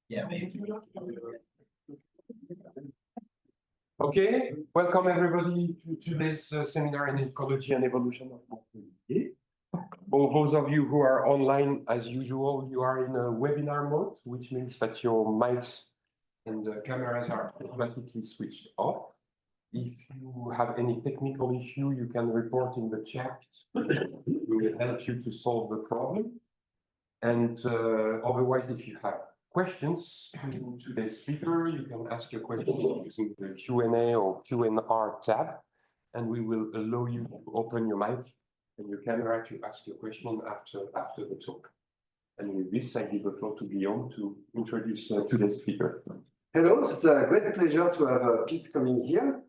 Yeah, maybe. Okay, welcome everybody to today's seminar in Ecology and Evolution of Montpellier. For those of you who are online, as usual, you are in a webinar mode, which means that your mics and the cameras are automatically switched off. If you have any technical issue, you can report in the chat. We will help you to solve the problem. And otherwise, if you have questions to today's speaker, you can ask your question using the Q&A or Q&R tab, and we will allow you to open your mic and your camera to ask your question after the talk. And with this, I give the floor to Guillaume to introduce today's speaker. Hello, it's a great pleasure to have Pete coming here.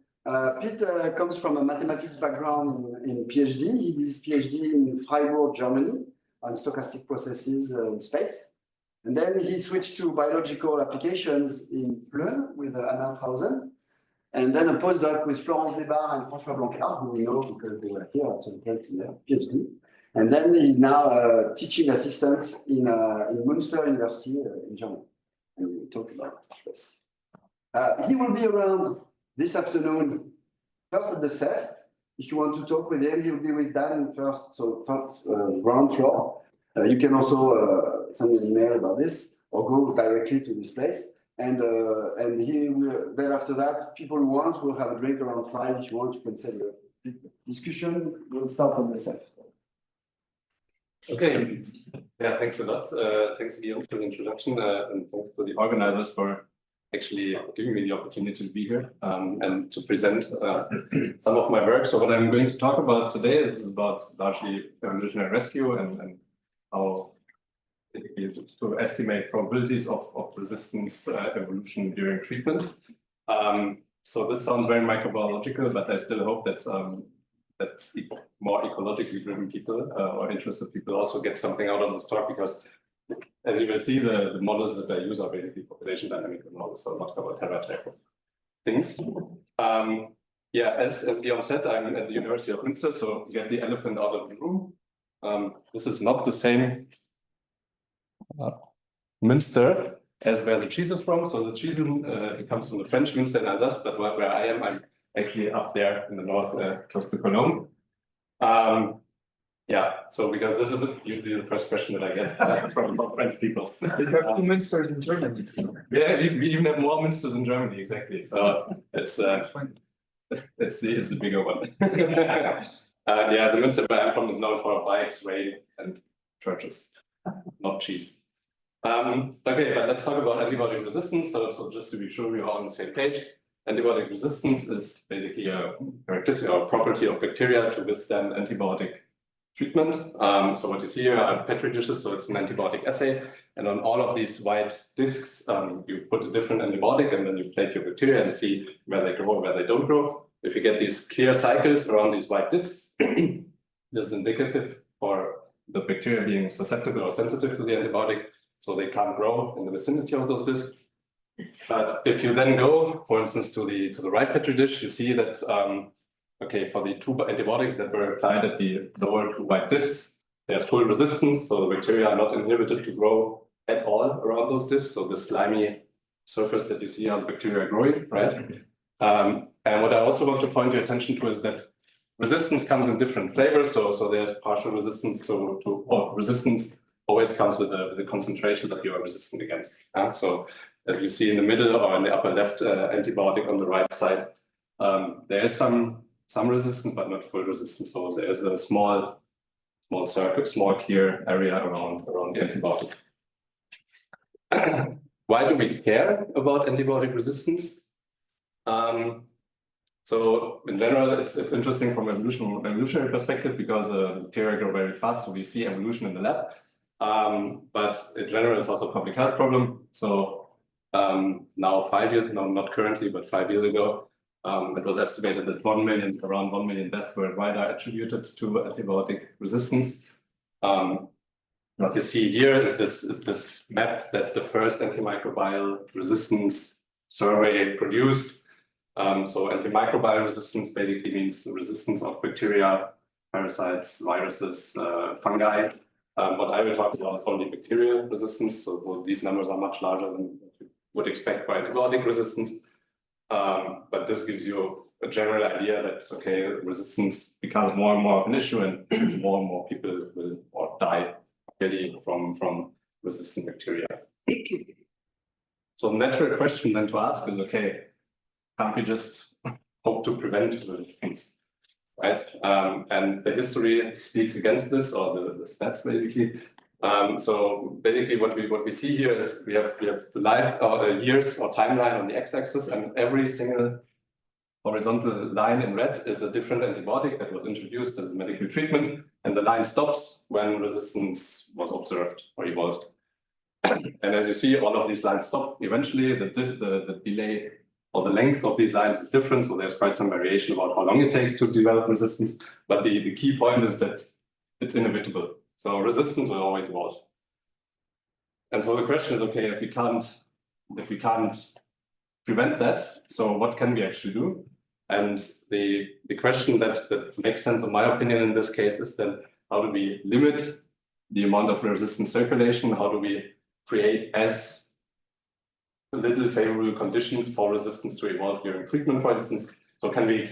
Pete comes from a mathematics background in PhD. He did his PhD in Freiburg, Germany, on stochastic processes in space. And then he switched to biological applications in Plön with Anna Hausen. And then a postdoc with Florence Desbarres and François Blancard, who we know because they were here at some point in their PhD. And then he's now a teaching assistant in Münster University in Germany. And we'll talk about this. He will be around this afternoon, first at the CEF. If you want to talk with him, he'll be with Dan first, so first ground floor. You can also send me an email about this or go directly to this place. And he will, then after that, people who want will have a drink around 5. If you want, you can send a discussion. We'll start on the CEF. Okay, yeah, thanks a lot. Thanks, Guillaume, for the introduction, and thanks to the organizers for actually giving me the opportunity to be here and to present some of my work. So what I'm going to talk about today is about largely evolutionary rescue and how to estimate probabilities of resistance evolution during treatment. So this sounds very microbiological, but I still hope that that more ecologically driven people or interested people also get something out of this talk, because as you will see, the models that I use are basically population dynamical models, so not whatever type of things. Yeah, as Guillaume said, I'm at the University of Münster, so get the elephant out of the room. This is not the same Münster as where the cheese is from. So the cheese it comes from the French Münster and Alsace, but where I am, I'm actually up there in the north, close to Cologne. Yeah, so because this is usually the first question that I get from French people. We have 2 Münsters in Germany. Yeah, we even have more Münsters in Germany, exactly. So it's the bigger one. Yeah, the Münster where I'm from is known for bikes, rain, and churches, not cheese. Okay, but let's talk about antibiotic resistance. So just to be sure we are on the same page. Antibiotic resistance is basically a characteristic or property of bacteria to withstand antibiotic treatment. So what you see here are Petri dishes, so it's an antibiotic assay. And on all of these white discs, you put a different antibiotic and then you plate your bacteria and see where they grow and where they don't grow. If you get these clear cycles around these white discs, this is indicative for the bacteria being susceptible or sensitive to the antibiotic, so they can't grow in the vicinity of those discs. But if you then go, for instance, to the right Petri dish, you see that okay, for the 2 antibiotics that were applied at the lower 2 white discs, there's full resistance, so the bacteria are not inhibited to grow at all around those discs. So the slimy surface that you see on bacteria growing, right? And what I also want to point your attention to is that resistance comes in different flavors. So there's partial resistance or resistance always comes with the concentration that you are resistant against. So that you see in the middle or in the upper left antibiotic on the right side, there is some resistance, but not full resistance. So there is a small circuit, small clear area around the antibiotic. Why do we care about antibiotic resistance? So in general, it's interesting from evolutionary perspective because bacteria grow very fast, so we see evolution in the lab. But in general, it's also a public health problem. So now 5 years, no, not currently, but 5 years ago, it was estimated that around 1 million deaths worldwide are attributed to antibiotic resistance. What you see here is this map that the first antimicrobial resistance survey produced. So antimicrobial resistance basically means the resistance of bacteria, parasites, viruses, fungi What I will talk about is only bacterial resistance. So these numbers are much larger than what you would expect for antibiotic resistance. But this gives you a general idea that, okay, resistance becomes more and more of an issue, and more people will or die really from resistant bacteria. So the natural question then to ask is, okay, can't we just hope to prevent resistance, right? And the history speaks against this, or the stats basically. So basically what we see here is we have the life years or timeline on the x-axis, and every single horizontal line in red is a different antibiotic that was introduced as a medical treatment, and the line stops when resistance was observed or evolved. And as you see, all of these lines stop eventually. The delay or the length of these lines is different, so there's quite some variation about how long it takes to develop resistance. But the key point is that it's inevitable. So resistance will always evolve. And so the question is, okay, if we can't prevent that, so what can we actually do? And the question that makes sense, in my opinion, in this case is then how do we limit the amount of resistant circulation? How do we create as little favorable conditions for resistance to evolve during treatment, for instance? So can we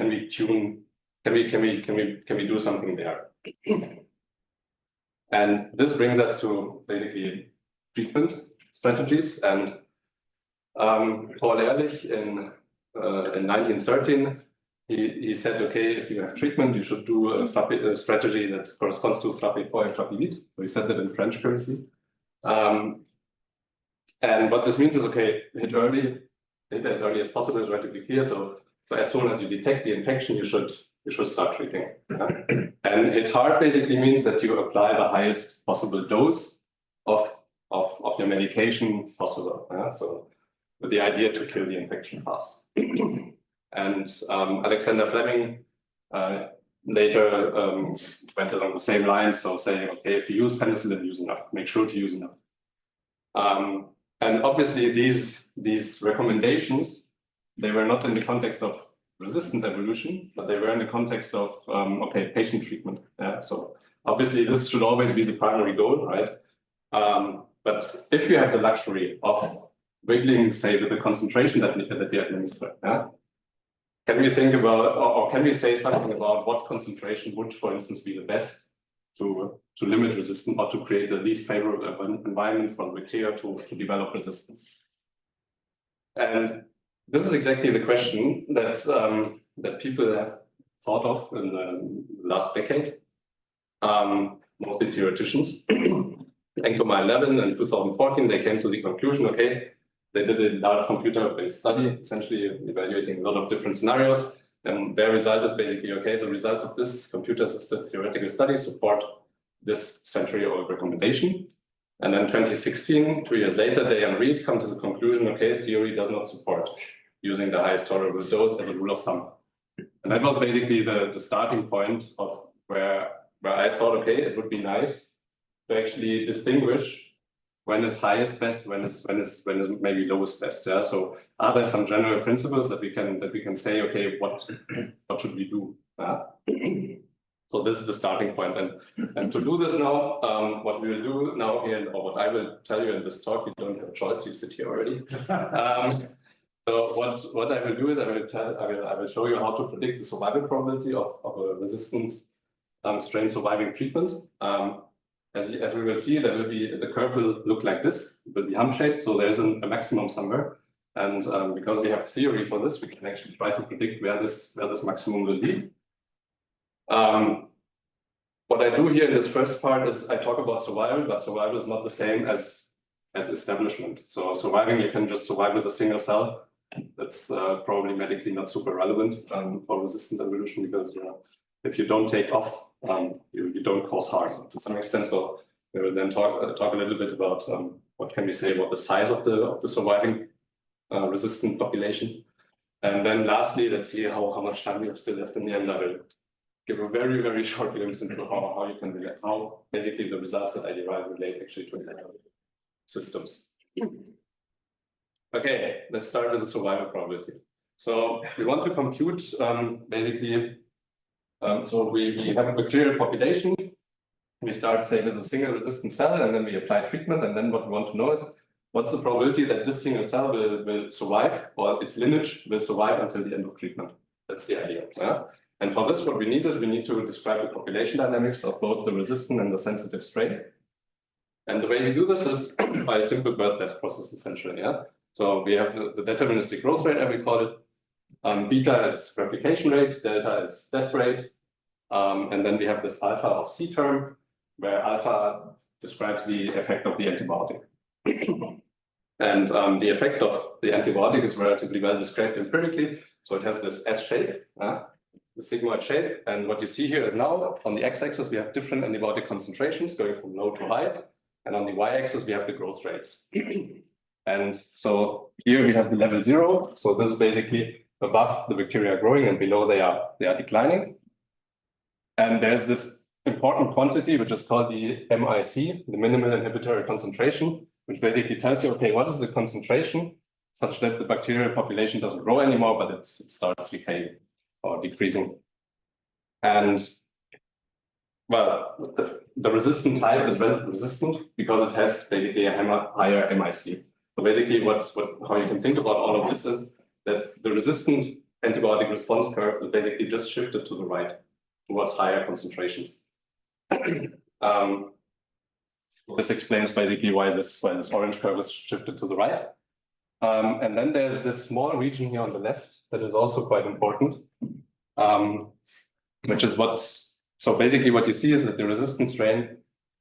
do something there? And this brings us to basically treatment strategies. And Paul Ehrlich in 1913, he said, okay, if you have treatment, you should do a strategy that corresponds to frappé fort and frappé vite. So he said that in French currency. And what this means is, okay, hit as early as possible is relatively clear. So as soon as you detect the infection, you should start treating. And hit hard basically means that you apply the highest possible dose of your medication possible. So with the idea to kill the infection fast. And Alexander Fleming later went along the same lines, so saying, okay, if you use penicillin, use enough. Make sure to use enough. And obviously these recommendations, they were not in the context of resistance evolution, but they were in the context of okay, patient treatment. So obviously this should always be the primary goal, right? But if you have the luxury of wiggling, say, with the concentration that we administer, can we think about, or can we say something about what concentration would, for instance, be the best to limit resistance or to create the least favorable environment for bacteria to develop resistance? And this is exactly the question that people have thought of in the last decade, mostly theoreticians. Encoma 11 and 2014, they came to the conclusion, okay, they did a large computer-based study, essentially evaluating a lot of different scenarios. And their result is basically, okay, the results of this computer-assisted theoretical study support this century-old recommendation. And then 2016, 2 years later, Day and Reed come to the conclusion, okay, theory does not support using the highest tolerable dose as a rule of thumb. And that was basically the starting point of where I thought, okay, it would be nice to actually distinguish when is highest best, when is maybe lowest best. Yeah. So are there some general principles that we can say, okay, what should we do? So this is the starting point. And to do this now, what we will do now here, or what I will tell you in this talk, you don't have a choice, you sit here already. So what I will do is I will show you how to predict the survival probability of a resistant strain surviving treatment. As we will see, the curve will look like this. It will be hump-shaped, so there's a maximum somewhere. And because we have theory for this, we can actually try to predict where this maximum will be. What I do here in this first part is I talk about survival, but survival is not the same as establishment. So surviving, you can just survive with a single cell. That's probably medically not super relevant for resistance evolution, because if you don't take off, you don't cause harm to some extent. So we will then talk a little bit about what can we say about the size of the surviving resistant population. And then lastly, let's see how much time we have still left in the end. I will give a very, very short glimpse into how you can relate, how basically the results that I derive relate actually to systems. Okay, let's start with the survival probability. So we want to compute basically, so we have a bacterial population, we start, say, with a single resistant cell, and then we apply treatment. And then what we want to know is what's the probability that this single cell will survive, or its lineage will survive until the end of treatment. That's the idea. Yeah? And for this, what we need is we need to describe the population dynamics of both the resistant and the sensitive strain. And the way we do this is by a simple birth-death process, essentially. Yeah. So we have the deterministic growth rate, as we call it. Beta is replication rate, delta is death rate. And then we have this alpha of C term, where alpha describes the effect of the antibiotic. And the effect of the antibiotic is relatively well described empirically. So it has this S shape, the sigmoid shape. And what you see here is now on the x-axis, we have different antibiotic concentrations going from low to high. And on the y-axis, we have the growth rates. And so here we have the level 0. So this is basically above the bacteria are growing and below they are declining. And there's this important quantity, which is called the MIC, the minimal inhibitory concentration, which basically tells you, okay, what is the concentration such that the bacterial population doesn't grow anymore, but it starts decaying or decreasing. And well, the resistant type is resistant because it has basically a higher MIC. So basically how you can think about all of this is that the resistant antibiotic response curve is basically just shifted to the right towards higher concentrations. This explains basically why this orange curve is shifted to the right. And then there's this small region here on the left that is also quite important, which is so basically what you see is that the resistant strain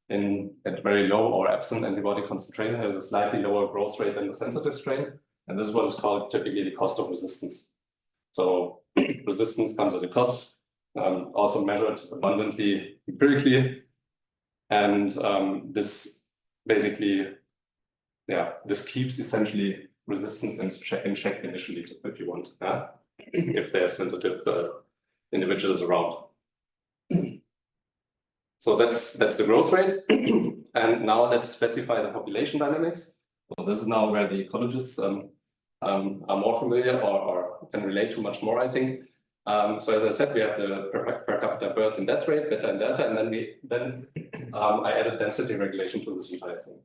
at very low or absent antibiotic concentration has a slightly lower growth rate than the sensitive strain. And this is what is called typically the cost of resistance. So resistance comes at a cost, also measured abundantly empirically. And this basically, this keeps essentially resistance in check initially, if you want, if there's sensitive individuals around. So that's the growth rate. And now let's specify the population dynamics. So this is now where the ecologists are more familiar or can relate to much more, I think. So as I said, we have the per capita birth and death rate, beta and delta, and then I added density regulation to this entire thing,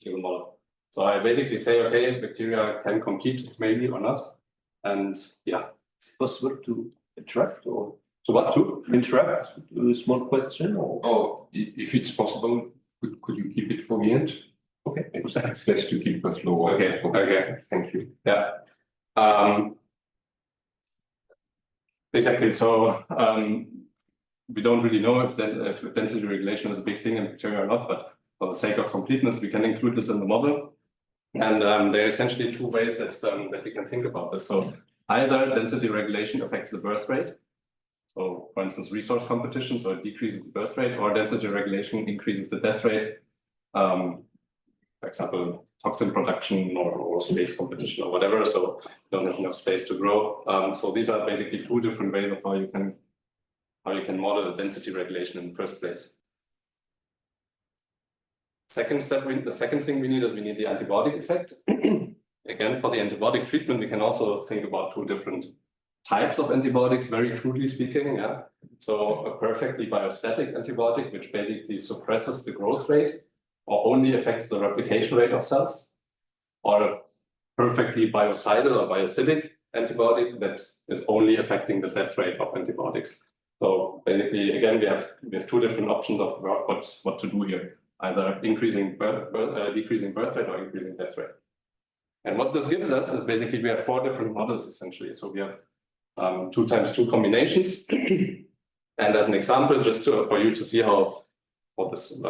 to the model. So I basically say, okay, bacteria can compete, maybe or not, and yeah. It's possible to interact or So what to? interact? A small question or? Oh, if it's possible, could you keep it for the end? Okay. It's best to keep the flow. Okay, thank you. Yeah. Exactly. So we don't really know if density regulation is a big thing in bacteria or not, but for the sake of completeness, we can include this in the model. And there are essentially two ways that we can think about this. So either density regulation affects the birth rate. So for instance, resource competition, so it decreases the birth rate, or density regulation increases the death rate. For example, toxin production or space competition or whatever, so you don't have enough space to grow. So these are basically two different ways of how you can model the density regulation in the first place. The second thing we need is the antibiotic effect. Again, for the antibiotic treatment, we can also think about two different types of antibiotics, very crudely speaking. Yeah. So a perfectly biostatic antibiotic, which basically suppresses the growth rate or only affects the replication rate of cells, or a perfectly biocidal or biocidic antibiotic that is only affecting the death rate of antibiotics. So basically, again, we have two different options of what to do here, either decreasing birth rate or increasing death rate. And what this gives us is basically we have four different models essentially. So we have 2 times 2 combinations. And as an example, just for you to see what this,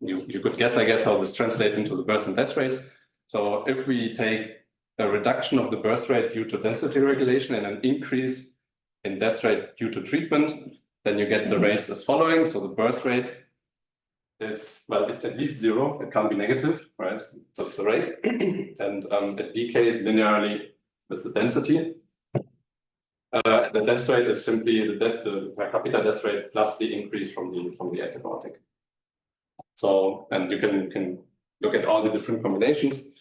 you could guess, I guess, how this translates into the birth and death rates. So if we take a reduction of the birth rate due to density regulation and an increase in death rate due to treatment, then you get the rates as following. So the birth rate is, well, it's at least 0. It can't be negative, right? So it's the rate. And it decays linearly with the density. The death rate is simply the per capita death rate plus the increase from the antibiotic. So, and you can look at all the different combinations,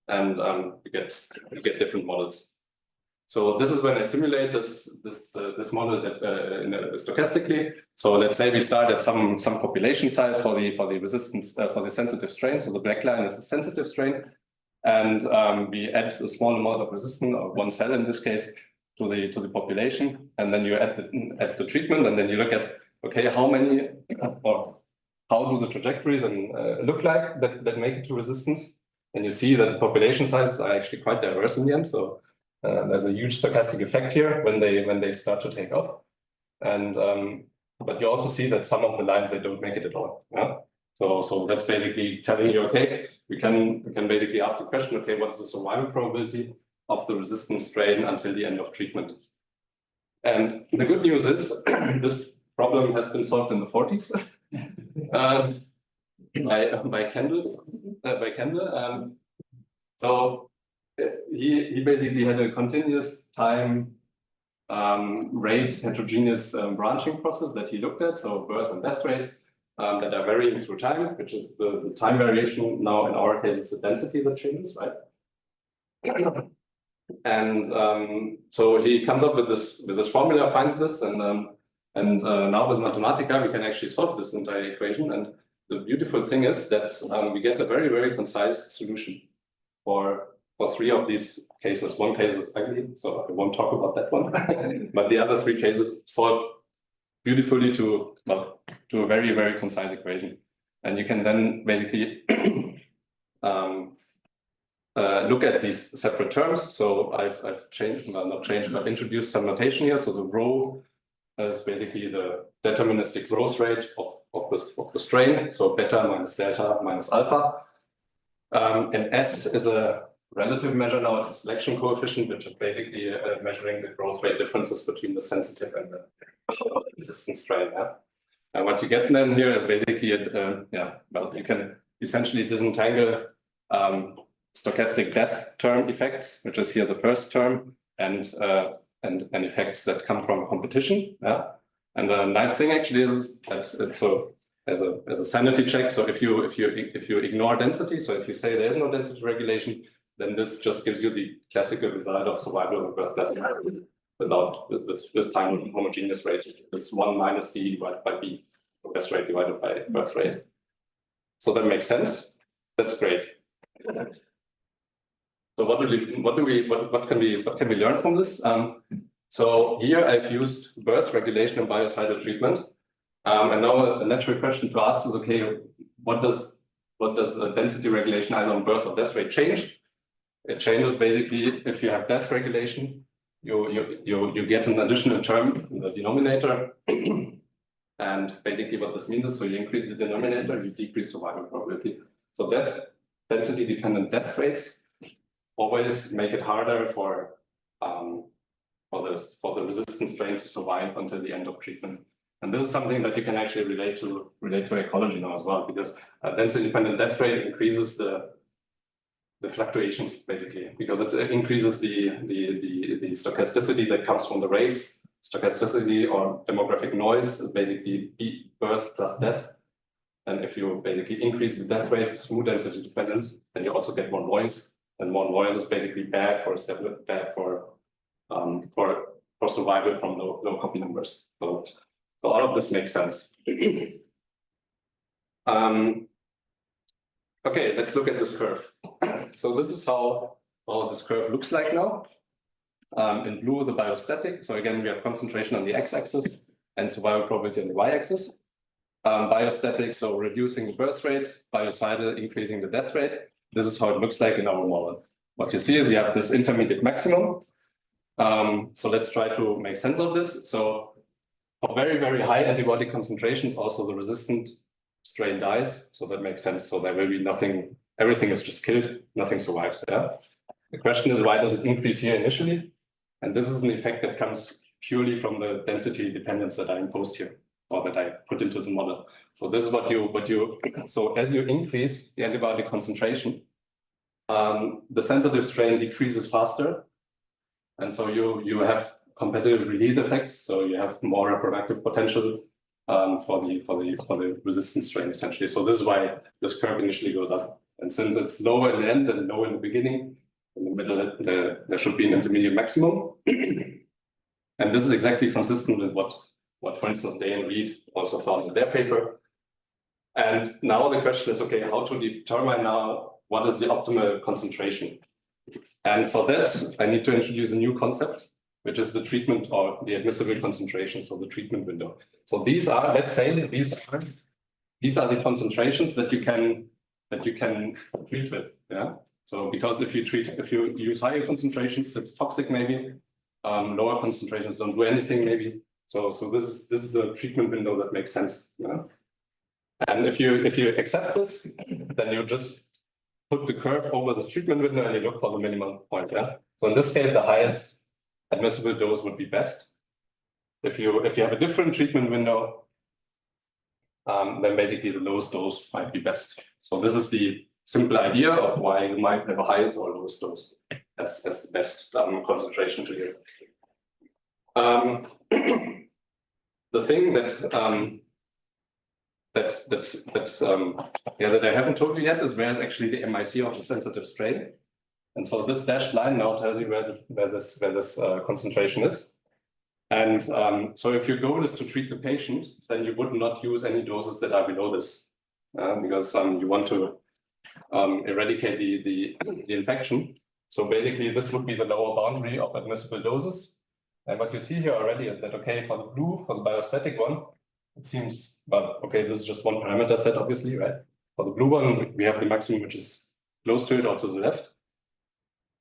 and you get different models. So this is when I simulate this model that stochastically. So let's say we start at some population size for the resistance for the sensitive strain. So the black line is a sensitive strain, and we add a small amount of resistance, or one cell in this case, to the population, and then you add the treatment, and then you look at, okay, how many or how do the trajectories look like that make it to resistance, and you see that the population sizes are actually quite diverse in the end. So there's a huge stochastic effect here when they start to take off, and but you also see that some of the lines, they don't make it at all. Yeah? So that's basically telling you, okay, we can basically ask the question, okay, what's the survival probability of the resistance strain until the end of treatment? And the good news is this problem has been solved in the 40s by Kendall. So he basically had a continuous time rate heterogeneous branching process that he looked at, so birth and death rates that are varying through time, which is the time variation. Now in our case, it's the density that changes, right? And so he comes up with this formula, finds this, and now with Mathematica we can actually solve this entire equation. And the beautiful thing is that we get a very, very concise solution for three of these cases. One case is ugly, so I won't talk about that one. But the other three cases solve beautifully to a very, very concise equation. And you can then basically look at these separate terms. So I've changed, well, not changed, but introduced some notation here. So the rho is basically the deterministic growth rate of the strain. So beta minus delta minus alpha. And S is a relative measure now. It's a selection coefficient, which is basically measuring the growth rate differences between the sensitive and the resistant strain. Yeah? And what you get then here is basically you can essentially disentangle stochastic death term effects, which is here the first term, and effects that come from competition. Yeah? And the nice thing actually is that so as a sanity check. So if you ignore density, so if you say there is no density regulation, then this just gives you the classical result of survival of birth death without this time homogeneous rate. It's 1 minus d divided by b, death rate divided by birth rate. So that makes sense. That's great. So what can we learn from this? So here I've used birth regulation and biocidal treatment. And now a natural question to ask is, okay, what does density regulation either on birth or death rate change? It changes basically if you have death regulation, you get an additional term in the denominator. And basically what this means is, so you increase the denominator, you decrease survival probability. So density dependent death rates always make it harder for the resistant strain to survive until the end of treatment. And this is something that you can actually relate to ecology now as well, because density dependent death rate increases the fluctuations basically, because it increases the stochasticity that comes from the rates. Stochasticity or demographic noise is basically birth plus death. And if you basically increase the death rate through density dependence, then you also get more noise. And more noise is basically bad for survival from low copy numbers. So all of this makes sense. Okay, let's look at this curve. So this is how this curve looks like now. In blue, the biostatic. So again, we have concentration on the x-axis and survival probability on the y-axis. Biostatic, so reducing the birth rate. Biocidal, increasing the death rate. This is how it looks like in our model. What you see is you have this intermediate maximum. So let's try to make sense of this. So for very, very high antibiotic concentrations, also the resistant strain dies. So that makes sense. So there will be nothing, everything is just killed, nothing survives. Yeah? The question is, why does it increase here initially? And this is an effect that comes purely from the density dependence that I imposed here, or that I put into the model. So this is so as you increase the antibiotic concentration, the sensitive strain decreases faster. And so you have competitive release effects. So you have more reproductive potential for the resistant strain essentially. So this is why this curve initially goes up. And since it's lower in the end and lower in the beginning, In the middle, there should be an intermediate maximum. And this is exactly consistent with what for instance, Day and Reed also found in their paper. And now the question is, okay, how to determine now what is the optimal concentration? And for that, I need to introduce a new concept, which is the treatment or the admissible concentration, so the treatment window. So these are, let's say, these are the concentrations that you can treat with. Yeah. So because if you use higher concentrations, it's toxic maybe. Lower concentrations don't do anything maybe. So this is a treatment window that makes sense. Yeah. And if you accept this, then you just put the curve over this treatment window and you look for the minimum point. Yeah. So in this case, the highest admissible dose would be best. If you have a different treatment window, then basically the lowest dose might be best. So this is the simple idea of why you might have a highest or lowest dose as the best concentration to give. The thing that I haven't told you yet is where is actually the MIC of the sensitive strain. And so this dashed line now tells you where this concentration is. And so if your goal is to treat the patient, then you would not use any doses that are below this, because you want to eradicate the infection. So basically, this would be the lower boundary of admissible doses. And what you see here already is that, okay, for the blue, for the biostatic one, it seems, but okay, this is just one parameter set, obviously, right? For the blue one, we have the maximum, which is close to it or to the left.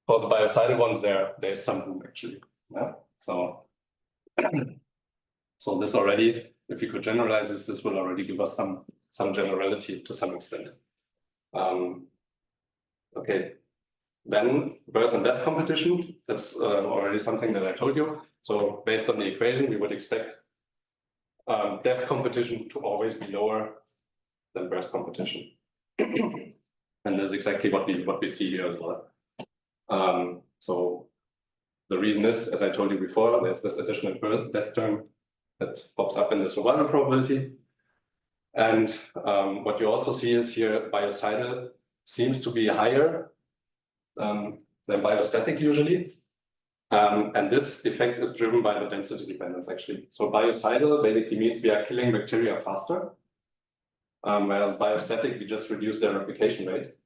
For the biocidal ones, there's some room actually. Yeah. So this already, if you could generalize this will already give us some generality to some extent. Okay, then birth and death competition. That's already something that I told you. So based on the equation, we would expect death competition to always be lower than birth competition. And this is exactly what we see here as well. So the reason is, as I told you before, there's this additional birth death term that pops up in the survival probability. And what you also see is here, biocidal seems to be higher than biostatic usually. And this effect is driven by the density dependence actually. So biocidal basically means we are killing bacteria faster, whereas biostatic, we just reduce their replication rate.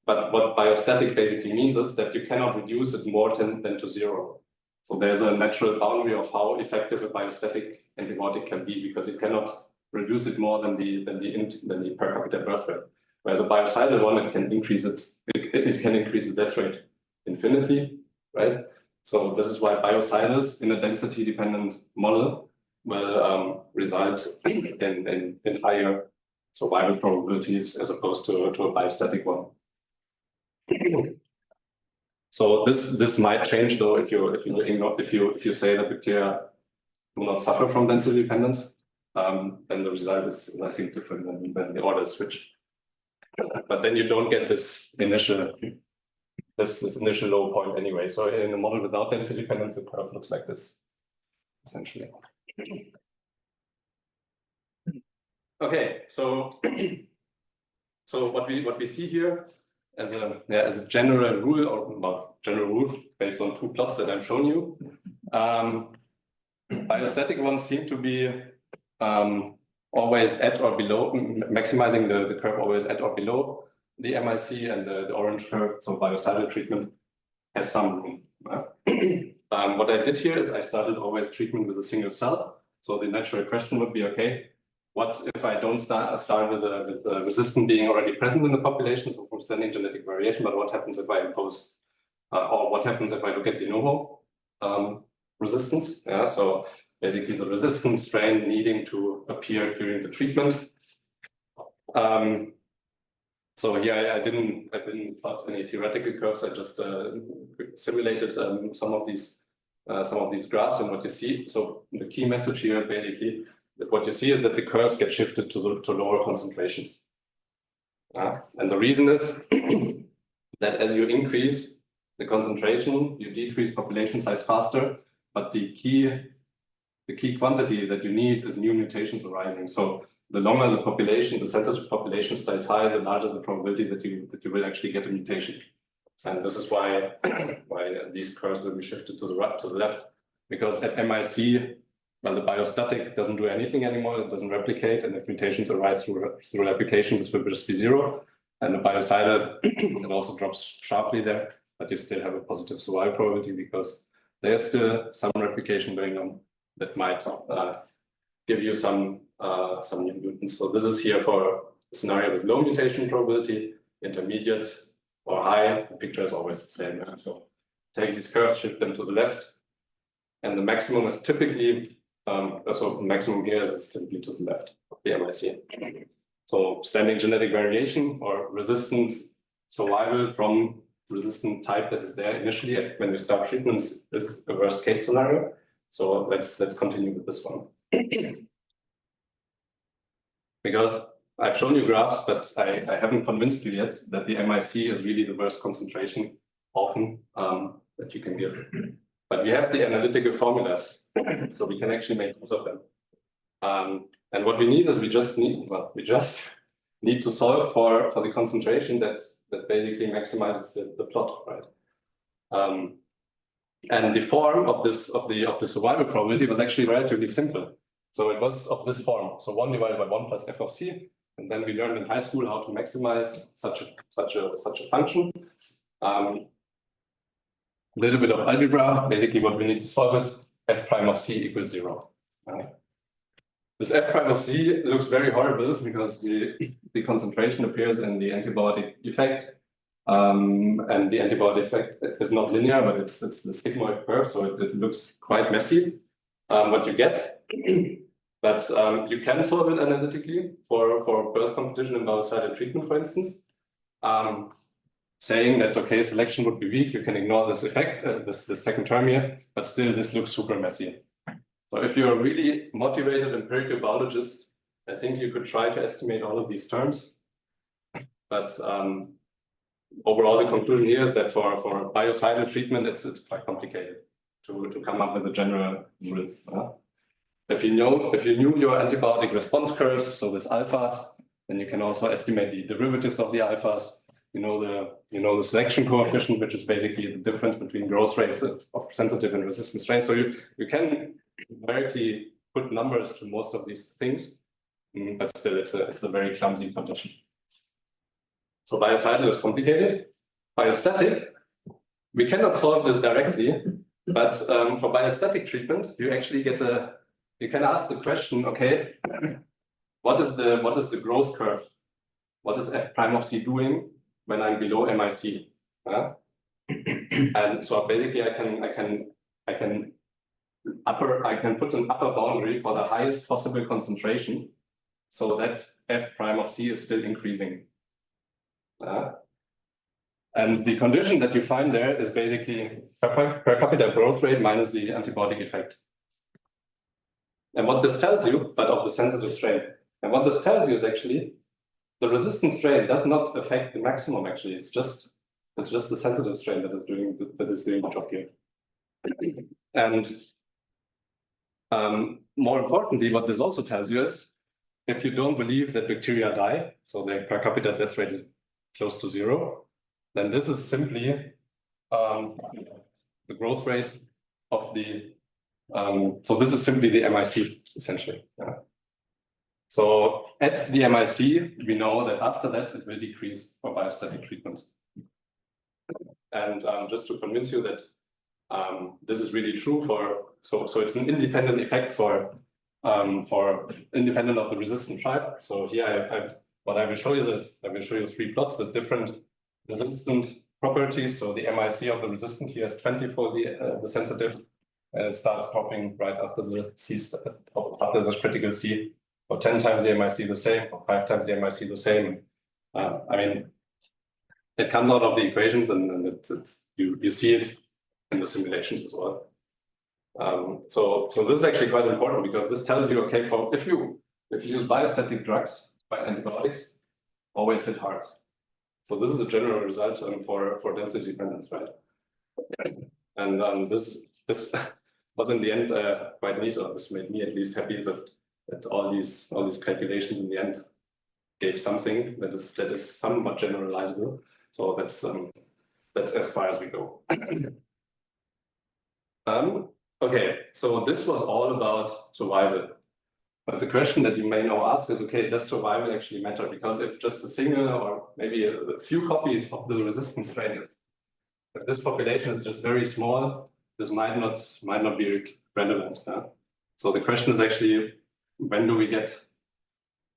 But what biostatic basically means is that you cannot reduce it more than to zero. So there's a natural boundary of how effective a biostatic antibiotic can be, because you cannot reduce it more than the per capita birth rate. Whereas a biocidal one, it can increase it can increase the death rate infinitely, right? So this is why biocidals in a density dependent model will result in higher survival probabilities as opposed to a biostatic one. So this might change though if you say that bacteria do not suffer from density dependence, then the result is, I think, different when the order is switched. But then you don't get this initial low point anyway. So in a model without density dependence, the curve looks like this, essentially. Okay, so what we see here as a general rule, or general rule based on two plots that I've shown you, biostatic ones seem to be always at or below, maximizing the curve always at or below the MIC, and the orange curve, so biocidal treatment, has some room. What I did here is I started always treatment with a single cell. So the natural question would be, okay, what if I don't start with the resistant being already present in the population, so from standing genetic variation, but what happens if I impose, or what happens if I look at de novo resistance? Yeah, so basically the resistant strain needing to appear during the treatment. So here I didn't plot any theoretical curves. I just simulated some of these graphs, and what you see. So the key message here, basically, that what you see is that the curves get shifted to lower concentrations. And the reason is that as you increase the concentration, you decrease population size faster, but the key quantity that you need is new mutations arising. So the longer the population, the sensitive population stays high, the larger the probability that you will actually get a mutation. and this is why these curves will be shifted to the right, to the left, because at MIC, well, the biostatic doesn't do anything anymore. It doesn't replicate, and if mutations arise through replication, this will just be zero. And the biocidal, it also drops sharply there, but you still have a positive survival probability because there's still some replication going on that might give you some new mutants. So this is here for a scenario with low mutation probability, intermediate or high. The picture is always the same. So take these curves, shift them to the left, and the maximum is typically so maximum here is typically to the left of the MIC. So standing genetic variation or resistance survival from resistant type that is there initially when we start treatments is a worst case scenario. So let's continue with this one. Because I've shown you graphs, but I haven't convinced you yet that the MIC is really the worst concentration often that you can give. But we have the analytical formulas, so we can actually make use of them. And what we need is we just need to solve for the concentration that basically maximizes the plot, right? And the form of the survival probability was actually relatively simple. So it was of this form. So 1 divided by 1 plus f of c. And then we learned in high school how to maximize such a function. A little bit of algebra. Basically, what we need to solve is f prime of c equals 0. This f prime of c looks very horrible because the concentration appears in the antibiotic effect. And the antibiotic effect is not linear, but it's the sigmoid curve, so it looks quite messy. What you get. But you can solve it analytically for birth competition and biocidal treatment, for instance. Saying that, okay, selection would be weak, you can ignore this effect, this second term here, but still this looks super messy. So if you're a really motivated empirical biologist, I think you could try to estimate all of these terms. But overall, the conclusion here is that for biocidal treatment, it's quite complicated to come up with a general rule. If you knew your antibiotic response curves, so with alphas, then you can also estimate the derivatives of the alphas. You know the selection coefficient, which is basically the difference between growth rates of sensitive and resistant strains. So you can numerically put numbers to most of these things, but still it's a very clumsy condition. So biocidal is complicated. Biostatic, we cannot solve this directly, but for biostatic treatment, you actually you can ask the question, okay, what is the growth curve? What is f prime of c doing when I'm below MIC? And so basically I can put an upper boundary for the highest possible concentration so that f prime of c is still increasing. And the condition that you find there is basically per capita growth rate minus the antibiotic effect. And what this tells you, but of the sensitive strain, and what this tells you is actually the resistant strain does not affect the maximum. Actually, it's just the sensitive strain that is doing the job here. And more importantly, what this also tells you is if you don't believe that bacteria die, so their per capita death rate is close to 0, then this is simply the growth rate of the. So this is simply the MIC essentially. So at the MIC, we know that after that it will decrease for biostatic treatments. And just to convince you that this is really true so it's an independent effect for independent of the resistant type. So here what I will show you is I will show you 3 plots with different resistant properties. So the MIC of the resistant here is 20 for the sensitive. Starts dropping right after the C, after the critical C. For 10 times the MIC the same, for 5 times the MIC the same. I mean, it comes out of the equations and you see it in the simulations as well. So this is actually quite important because this tells you, okay, if you use biostatic drugs, antibiotics, always hit hard. So this is a general result for density dependence, right? And this was in the end quite neat, or this made me at least happy that all these calculations in the end gave something that is somewhat generalizable. So that's that's as far as we go. Okay, so this was all about survival. But the question that you may now ask is, okay, does survival actually matter? Because if just a single or maybe a few copies of the resistant strain, if this population is just very small, this might not be relevant. So the question is actually, when do we get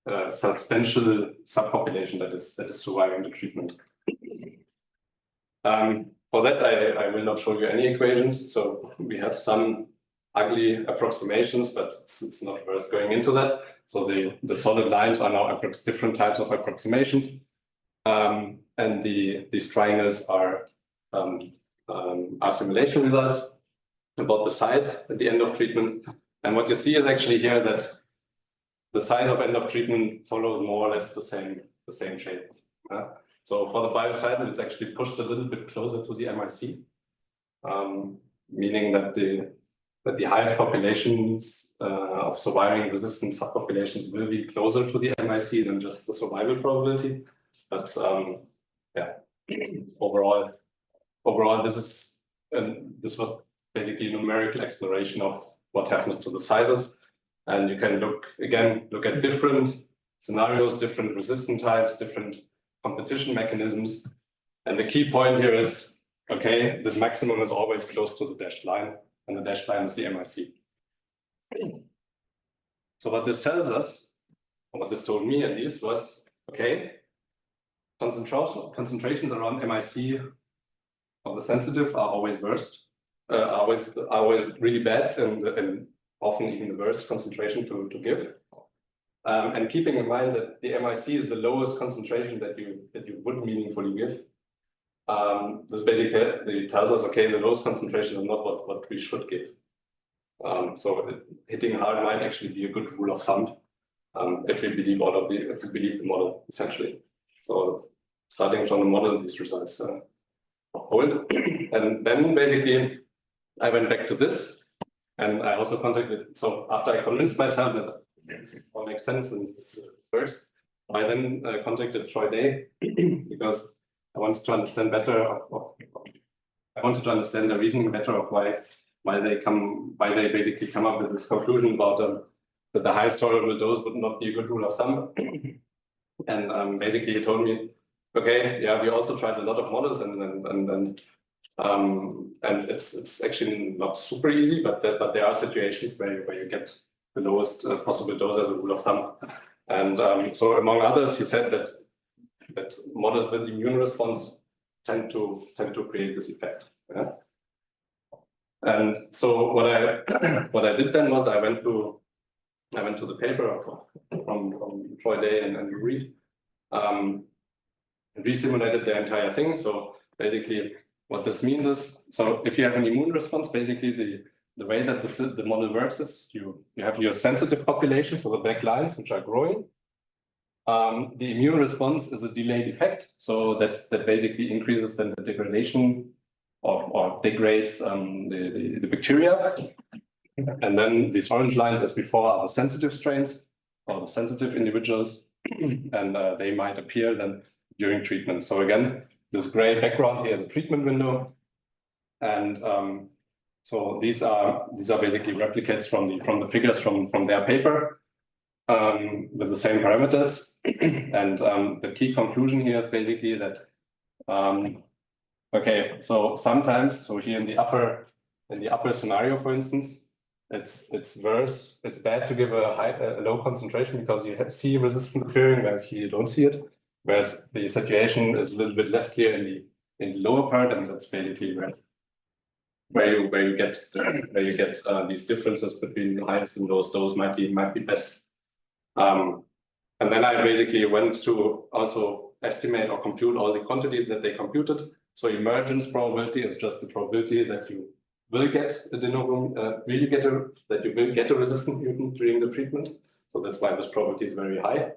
a substantial subpopulation that is surviving the treatment? For that, I will not show you any equations. So we have some ugly approximations, but it's not worth going into that. So the solid lines are now different types of approximations. And these triangles are simulation results about the size at the end of treatment. And what you see is actually here that the size of end of treatment follows more or less the same shape. So for the biocidal, it's actually pushed a little bit closer to the MIC, meaning that the highest populations of surviving resistant subpopulations will be closer to the MIC than just the survival probability. But yeah, overall, this was basically a numerical exploration of what happens to the sizes. And you can look at different scenarios, different resistant types, different competition mechanisms. And the key point here is, okay, this maximum is always close to the dashed line, and the dashed line is the MIC. So what this tells us, or what this told me at least, was, okay, concentrations around MIC of the sensitive are always worst, are always really bad, and often even the worst concentration to give. And keeping in mind that the MIC is the lowest concentration that you would meaningfully give, this basically tells us, okay, the lowest concentration is not what we should give. So hitting hard might actually be a good rule of thumb if we believe the model essentially. So starting from the model, these results hold. And then basically I went back to this, and I also contacted. So after I convinced myself that this all makes sense and this works, I then contacted Troy Day because I wanted to understand better. I wanted to understand the reasoning better of why they basically come up with this conclusion about that the highest tolerable dose would not be a good rule of thumb. And basically he told me, okay, yeah, we also tried a lot of models and it's actually not super easy, but there are situations where you get the lowest possible dose as a rule of thumb. And so among others, he said that models with immune response tend to create this effect. Yeah? And so what I did then was I went to the paper from Troy Day and Reed, and resimulated the entire thing. So basically what this means is, so if you have an immune response, basically the way that the model works is you have your sensitive population, so the black lines which are growing. The immune response is a delayed effect, so that basically increases then the degradation or degrades the bacteria. And then these orange lines as before are the sensitive strains or the sensitive individuals, and they might appear then during treatment. So again, this gray background here is a treatment window, and so these are basically replicates from the figures from their paper with the same parameters. And the key conclusion here is basically that okay, so sometimes, so here in the upper scenario, for instance, it's worse, it's bad to give a low concentration because you see resistance appearing, whereas here you don't see it. Whereas the situation is a little bit less clear in the lower part, and that's basically where you get these differences between the highest and lowest dose might be best. And then I basically went to also estimate or compute all the quantities that they computed. So emergence probability is just the probability that you will get a de novo, that you will get a resistant mutant during the treatment. So that's why this probability is very high.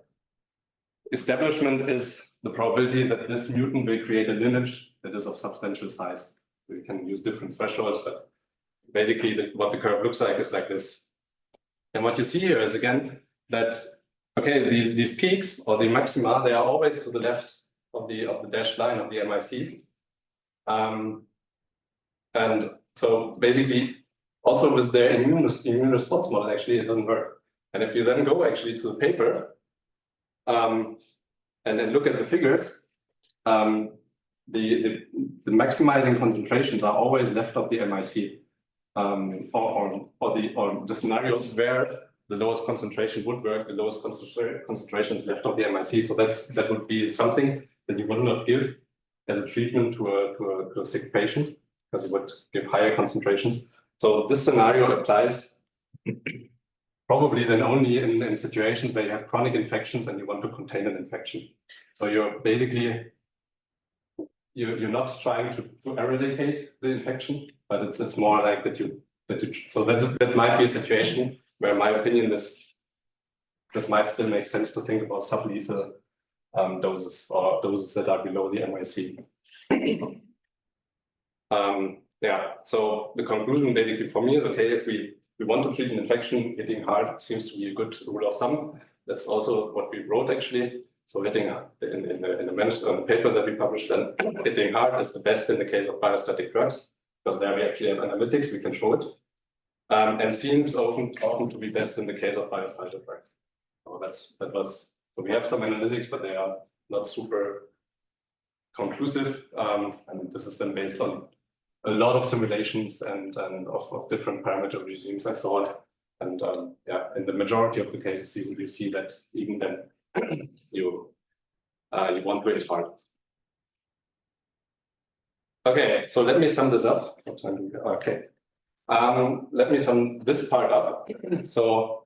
Establishment is the probability that this mutant will create a lineage that is of substantial size. So you can use different thresholds, but basically what the curve looks like is like this. And what you see here is again that, okay, these peaks or the maxima, they are always to the left of the dashed line of the MIC. And so basically, also with their immune response model, actually, it doesn't work. And if you then go actually to the paper and then look at the figures, the maximizing concentrations are always left of the MIC, or the scenarios where the lowest concentration would work, the lowest concentration is left of the MIC. So that would be something that you would not give as a treatment to a sick patient, because you would give higher concentrations. So this scenario applies probably then only in situations where you have chronic infections and you want to contain an infection. So you're basically, you're not trying to eradicate the infection, but it's more like so that might be a situation where, in my opinion, this might still make sense to think about sublethal doses, or doses that are below the MIC. Yeah, so the conclusion basically for me is, okay, if we want to treat an infection, hitting hard seems to be a good rule of thumb. That's also what we wrote actually. So hitting in the paper that we published, then hitting hard is the best in the case of biostatic drugs, because there we actually have analytics, we can show it. And seems often to be best in the case of biofilter drugs. So we have some analytics, but they are not super conclusive. And this is then based on a lot of simulations and of different parameter regimes and so on. And yeah, in the majority of the cases, you see that even then you want to hit hard. Okay, so let me sum this up. What time do we have? Okay. Let me sum this part up. So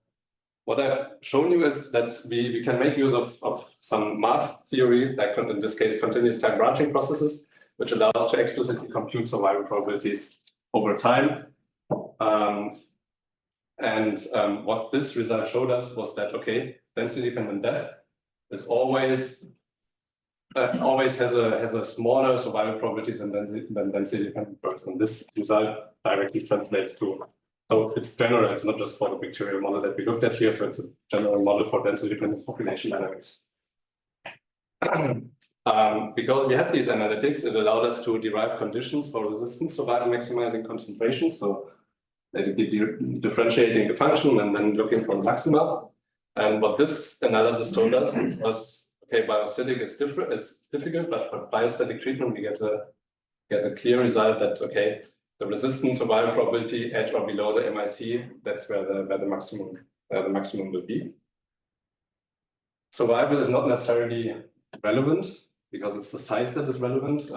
what I've shown you is that we can make use of some mass theory, like in this case, continuous time branching processes, which allow us to explicitly compute survival probabilities over time. What this result showed us was that, okay, density-dependent death is always has a smaller survival probabilities than density-dependent birth. And this result directly translates to, so it's general, it's not just for the bacterial model that we looked at here, so it's a general model for density-dependent population dynamics. Because we had these analytics, it allowed us to derive conditions for resistance survival maximizing concentration. So basically differentiating the function and then looking for the maxima. And what this analysis told us was, okay, biostatic is difficult, but for biostatic treatment, we get a clear result that, okay, the resistance survival probability at or below the MIC, that's where the maximum will be. Survival is not necessarily relevant because it's the size that is relevant.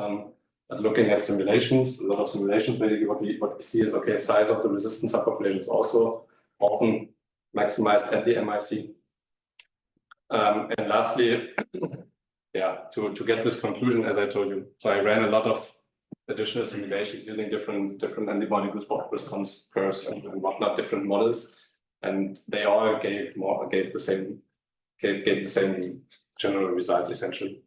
But looking at simulations, a lot of simulations, basically what we see is, okay, size of the resistance subpopulation is also often maximized at the MIC. And lastly, yeah, to get this conclusion, as I told you, so I ran a lot of additional simulations using different antibody response curves and whatnot, different models, and they all gave the same general result essentially.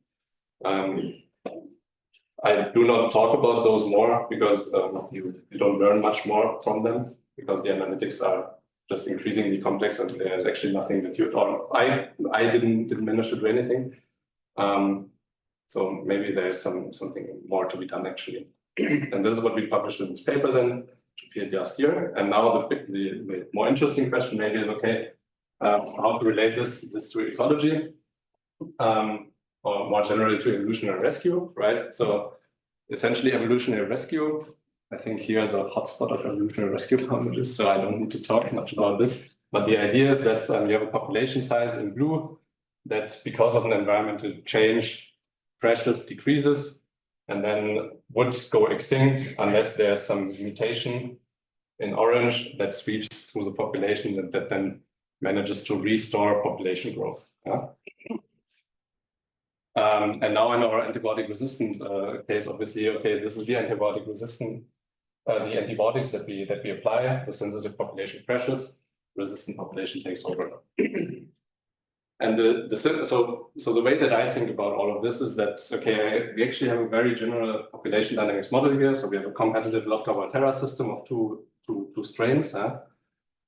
I do not talk about those more because you don't learn much more from them, because the analytics are just increasingly complex and there's actually nothing that you, or I didn't manage to do anything. So maybe there's something more to be done actually. And this is what we published in this paper then, which appeared last year. And now the more interesting question maybe is, okay, how to relate this to ecology, or more generally to evolutionary rescue, right? So essentially evolutionary rescue, I think here's a hotspot of evolutionary rescue foundations, so I don't need to talk much about this. But the idea is that you have a population size in blue that because of an environmental change, pressures decreases and then would go extinct unless there's some mutation in orange that sweeps through the population that then manages to restore population growth. Yeah? And now in our antibiotic resistant case, obviously, okay, this is the antibiotic resistant, the antibiotics that we apply, the sensitive population pressures, resistant population takes over. And so the way that I think about all of this is that, okay, we actually have a very general population dynamics model here. So we have a competitive Lotka-Volterra system of two strains.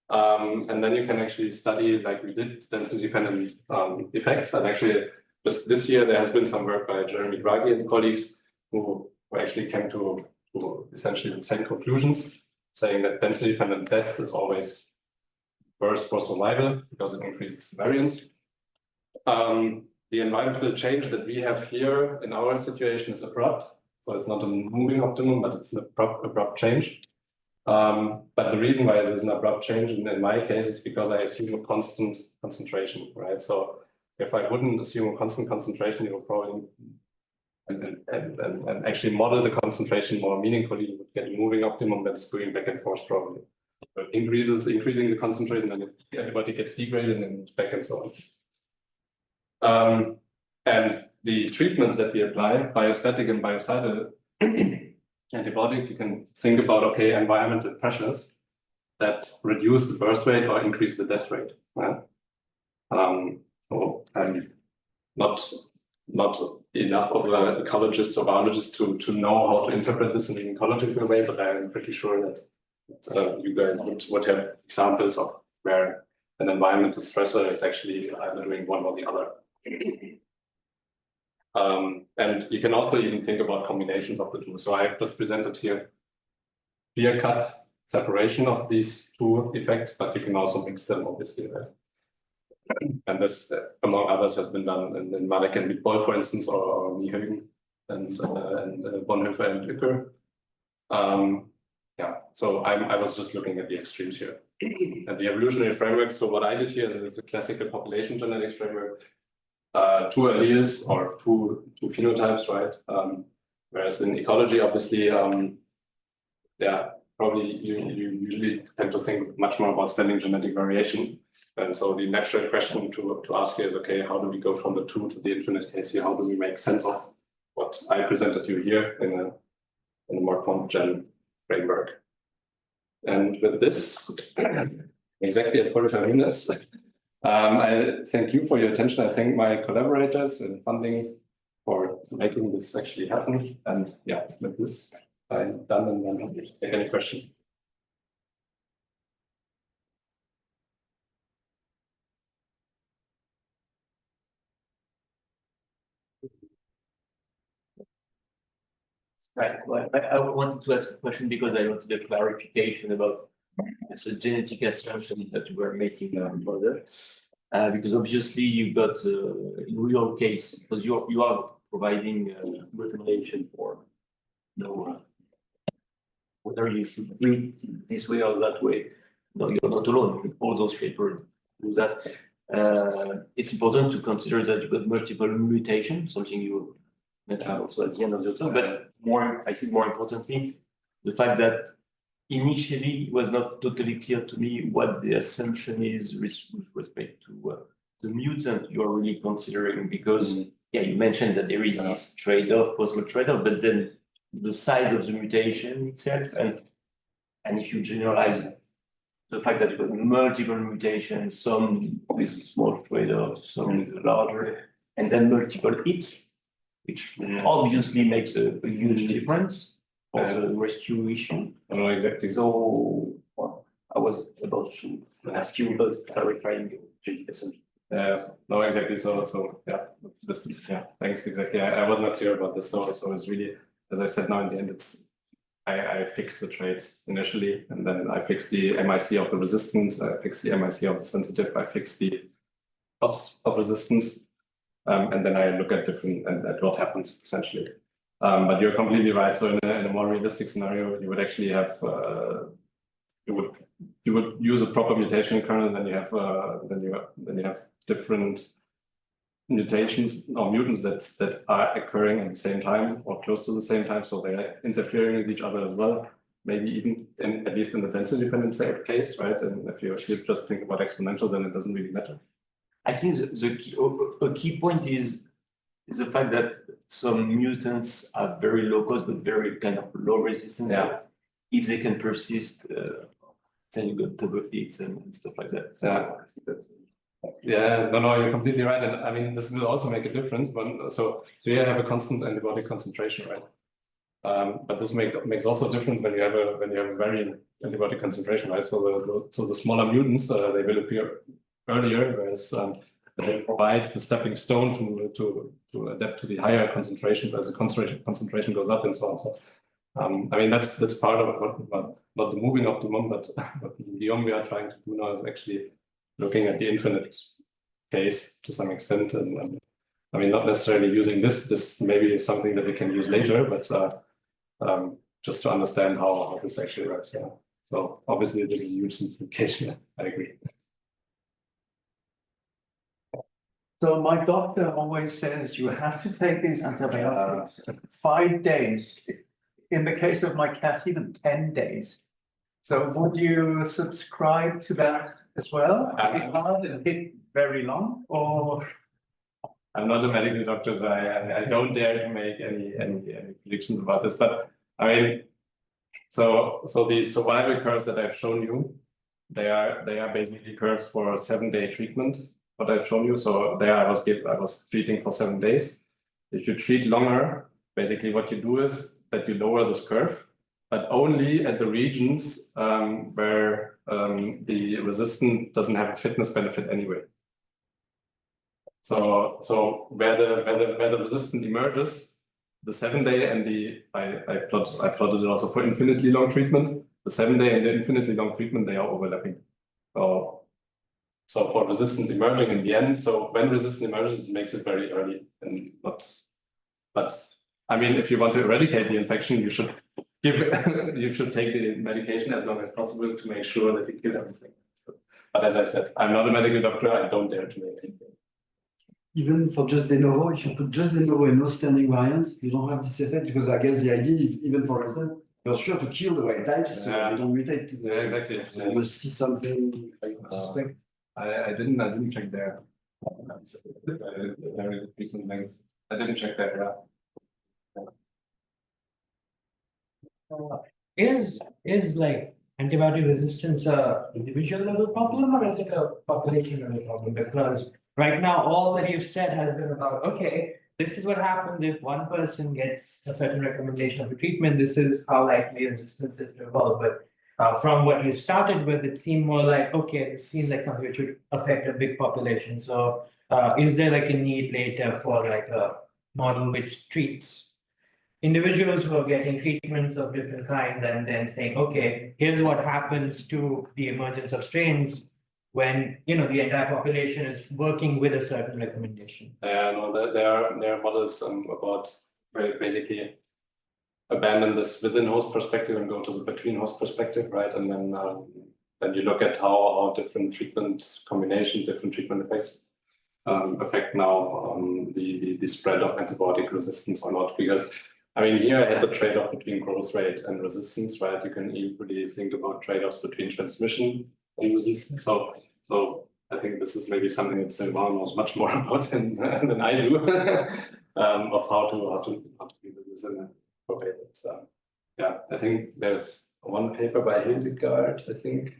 And then you can actually study, like we did, density-dependent effects. And actually, just this year, there has been some work by Jeremy Draghi and colleagues who who actually came to essentially the same conclusions, saying that density-dependent death is always worse for survival because it increases variance. The environmental change that we have here in our situation is abrupt. So it's not a moving optimum, but it's an abrupt change. But the reason why there's an abrupt change in my case is because I assume a constant concentration, right? So if I wouldn't assume a constant concentration, you would probably and actually model the concentration more meaningfully, you would get a moving optimum that's going back and forth probably. But increasing the concentration, and everybody gets degraded and then it's back and so on. And the treatments that we apply, biostatic and biocidal antibiotics, you can think about, okay, environmental pressures that reduce the birth rate or increase the death rate. Right? So I'm not enough of an ecologist or biologist to know how to interpret this in an ecological way, but I'm pretty sure that you guys would have examples of where an environmental stressor is actually either doing one or the other. And you can also even think about combinations of the two. So I've just presented here clear-cut separation of these two effects, but you can also mix them, obviously. Right? And this, among others, has been done in Malek and Wittbold, for instance, or Niehagen and Bonhoeffer and Uecker. Yeah, so I was just looking at the extremes here. And the evolutionary framework, so what I did here is a classical population genetics framework. Two alleles or two phenotypes, right? Whereas in ecology, obviously, yeah, probably you usually tend to think much more about standing genetic variation. And so the natural question to ask here is, okay, how do we go from the 2 to the infinite case here? How do we make sense of what I presented you here in a more comp-gen framework? And with this, exactly at 45 minutes, I thank you for your attention. I thank my collaborators in funding for making this actually happen. And yeah, with this, I'm done and I'm happy to take any questions. Right. Well, I wanted to ask a question because I wanted a clarification about the genetic assumption that you were making further. Because obviously you got in your case, because you are providing recommendation for whether you should read this way or that way. No, you're not alone. All those papers do that. It's important to consider that you got multiple mutations, something you mentioned also at the end of your talk. But I think more importantly, the fact that initially it was not totally clear to me what the assumption is with respect to the mutant you are really considering, because yeah, you mentioned that there is this trade-off, possible trade-off, but then the size of the mutation itself, and if you generalize the fact that you got multiple mutations, some with small trade-offs, some with larger, and then multiple hits, which obviously makes a huge difference for the rescue issue. No, exactly. So I was about to ask you about clarifying genetic assumption. No, exactly. So yeah, thanks. Exactly. I was not clear about this. So it's really, as I said, now in the end, I fix the traits initially, and then I fix the MIC of the resistance, I fix the MIC of the sensitive, I fix the cost of resistance, and then I look at at what happens essentially. But you're completely right. So in a more realistic scenario, you would actually have you would use a proper mutation kernel, and then you have different mutations or mutants that are occurring at the same time or close to the same time, so they're interfering with each other as well. Maybe even at least in the density dependent case, right? And if you just think about exponential, then it doesn't really matter. I think the key point is the fact that some mutants are very low cost but very kind of low resistance. Yeah. If they can persist, then you got double hits and stuff like that. So Yeah, no, you're completely right, and I mean this will also make a difference. But so you have a constant antibiotic concentration, right? But this makes also a difference when you have a varying antibiotic concentration, right? So the smaller mutants they will appear earlier, whereas they provide the stepping stone to adapt to the higher concentrations as the concentration goes up and so on. So I mean that's part of what not the moving optimum, but what the we are trying to do now is actually looking at the infinite case to some extent, and I mean not necessarily using this maybe is something that we can use later, but just to understand how this actually works. Yeah. So obviously this is a huge simplification. I agree. So my doctor always says you have to take these antibiotics 5 days. In the case of my cat, even 10 days. So would you subscribe to that as well? It very long, or? I'm not a medical doctor, so I don't dare to make any predictions about this. But I mean, so these survival curves that I've shown you, they are basically curves for a 7-day treatment. What I've shown you, so there I was treating for 7 days. If you treat longer, basically what you do is that you lower this curve, but only at the regions where the resistance doesn't have a fitness benefit anyway. So where the resistance emerges, the 7-day and I plotted it also for infinitely long treatment. The 7-day and the infinitely long treatment, they are overlapping. So for resistance emerging in the end, so when resistance emerges, it makes it very early and not. But I mean, if you want to eradicate the infection, you should take the medication as long as possible to make sure that you kill everything. So, but as I said, I'm not a medical doctor. I don't dare to make anything. Even for just de novo, if you put just de novo and no standing variant, you don't have this effect, because I guess the idea is, even for instance, you're sure to kill the wild type, so you don't mutate to the. Yeah, exactly. You must see something like suspect. I didn't check there. I didn't check that. Yeah. Is like antibiotic resistance a individual level problem, or is it a population level problem? Because right now all that you've said has been about, okay, this is what happens if one person gets a certain recommendation of a treatment, this is how likely resistance is to evolve. But from what you started with, it seemed more like, okay, it seems like something which would affect a big population. So is there like a need later for like a model which treats individuals who are getting treatments of different kinds and then saying, okay, here's what happens to the emergence of strains when, you know, the entire population is working with a certain recommendation? Yeah, no, there are models about basically abandon this within host perspective and go to the between host perspective, right? And then you look at how different treatment combinations, different treatment effects affect now the spread of antibiotic resistance or not. Because I mean, here I had the trade-off between growth rate and resistance, right? You can equally think about trade-offs between transmission and resistance. So I think this is maybe something that Sylvain knows much more about than I do of how to do this in a paper. So yeah, I think there's one paper by Hildegard, I think,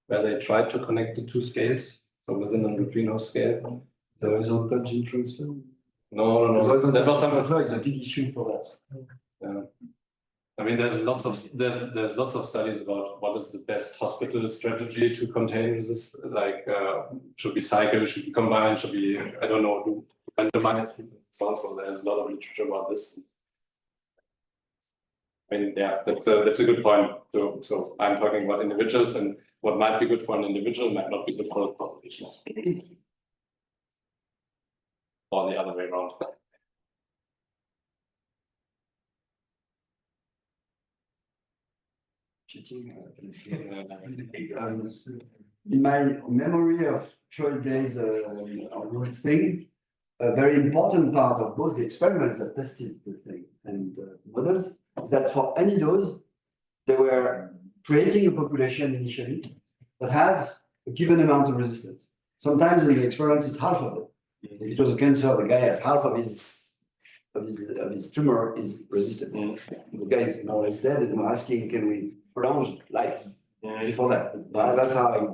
where they tried to connect the two scales, so within and between host scale. The horizontal gene transfer. No. That was something. It's a big issue for that. Yeah. I mean, there's lots of studies about what is the best hospital strategy to contain this. Like, should be cycle, should be combined, should be, I don't know, do randomize people. So there's a lot of literature about this. I mean, yeah, that's a good point. So I'm talking about individuals, and what might be good for an individual might not be good for the population. Or the other way around. In my memory of 12 days of root thing, a very important part of both the experiments that tested the thing and models is that for any dose, they were creating a population initially that had a given amount of resistance. Sometimes in the experiment, it's half of it. If it was a cancer, the guy has half of his tumor is resistant. The guy is more or less dead, and we're asking, can we prolong life before that? That's how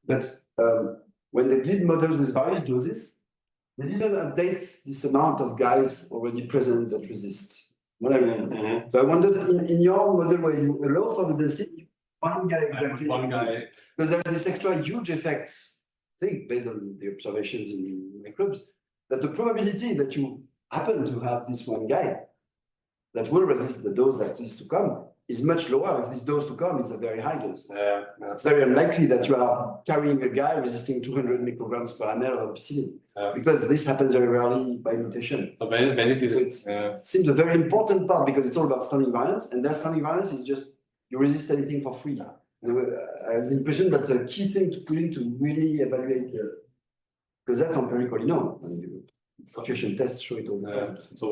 But when they did models with various doses, they didn't update this amount of guys already present that resist. What I mean. So I wondered, in your model where you allow for the density, one guy exactly. One guy. Because there is this extra huge effect think, based on the observations in microbes, that the probability that you happen to have this one guy that will resist the dose that is to come is much lower if this dose to come is a very high dose. It's very unlikely that you are carrying a guy resisting 200 micrograms per ml of penicillin, because this happens very rarely by mutation. So basically, So it seems a very important part because it's all about standing variance, and that standing variance is just you resist anything for free. And I have the impression that's a key thing to put in to really evaluate, because that's empirically known. Situation tests show it all the time. So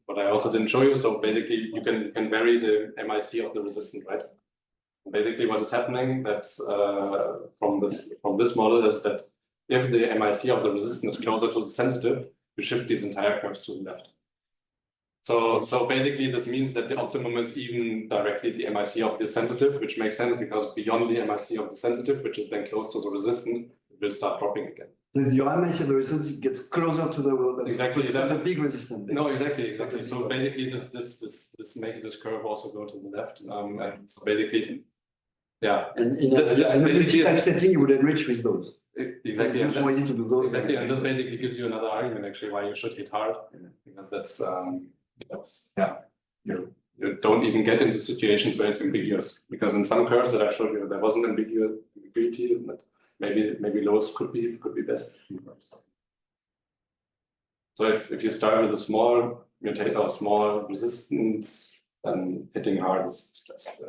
what I also didn't show you. So basically, you can vary the MIC of the resistant, right? Basically, what is happening that from this model is that if the MIC of the resistant is closer to the sensitive, you shift these entire curves to the left. So basically, this means that the optimum is even directly the MIC of the sensitive, which makes sense because beyond the MIC of the sensitive, which is then close to the resistant, it will start dropping again. If your MIC of the resistance gets closer to the exactly it's not a big resistance. No, exactly. So basically, this makes this curve also go to the left, and so basically, yeah. And in a setting, you would enrich with those. Exactly. It's much more easy to do those. Exactly, and this basically gives you another argument actually why you should hit hard, because that's you don't even get into situations where it's ambiguous, because in some curves that I showed you there wasn't ambiguity, but maybe lows could be best. So if you start with a small mutate or small resistance, then hitting hard is just